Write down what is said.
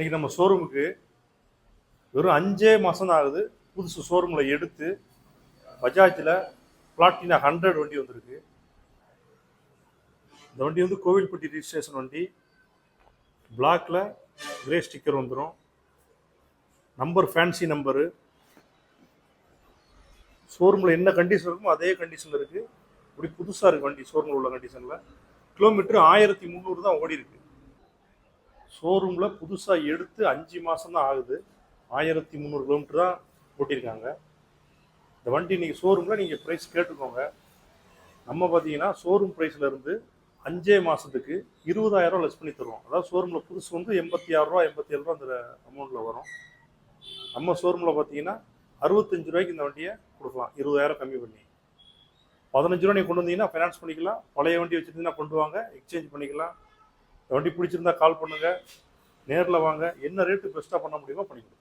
இன்னைக்கு நம்ம ஷோரூமுக்கு வெறும் 5 மாதம் தான் ஆகுது. புதுசு ஷோரூமில் எடுத்து பஜாஜில் பிளாட்டினா 100 வண்டி வந்திருக்கு. இந்த வண்டி வந்து கோவில்பட்டி ரிஜிஸ்ட்ரேஷன் வண்டி. பிளாக்ல கிரே ஸ்டிக்கர் வந்துடும். Number fancy number. ஷோரூமில் என்ன கண்டிஷன் இருக்குமோ அதே கண்டிஷனில் இருக்குது. இப்படி புதுசாக இருக்குது வண்டி ஷோரூமில் உள்ள கண்டிஷனில். கிலோமீட்டர் 1300 தான் ஓடி இருக்கு. ஷோரூமில் புதுசாக எடுத்து 5 மாதம் தான் ஆகுது. 1300 கிலோமீட்டர் தான் ஓட்டியிருக்காங்க. இந்த வண்டி நீங்கள் ஷோரூமில் நீங்கள் ப்ரைஸ் கேட்டுக்கோங்க. நம்ம பார்த்தீங்கன்னா ஷோரூம் ப்ரைஸில் இருந்து 5 மாதத்துக்கு 20,000 லெஸ் பண்ணி தருவோம். அதாவது ஷோரூமில் புதுசு வந்து 86 87 அந்த அமௌண்ட்டில் வரும். நம்ம ஷோரூமில் பார்த்தீங்கன்னா 65 ரூபாய்க்கு இந்த வண்டியை கொடுக்கலாம். 20,000 கம்மி பண்ணி 15 ரூபா நீங்கள் கொண்டு வந்தீங்கன்னா ஃபைனான்ஸ் பண்ணிக்கலாம். பழைய வண்டி வச்சுருந்தீங்கன்னா கொண்டு வாங்க, எக்ஸ்சேஞ்ச் பண்ணிக்கலாம். இந்த வண்டி பிடிச்சிருந்தா கால் பண்ணுங்கள், நேரில் வாங்க, என்ன ரேட்டு பெஸ்ட்டாக பண்ண முடியுமோ பண்ணிக்கலாம்.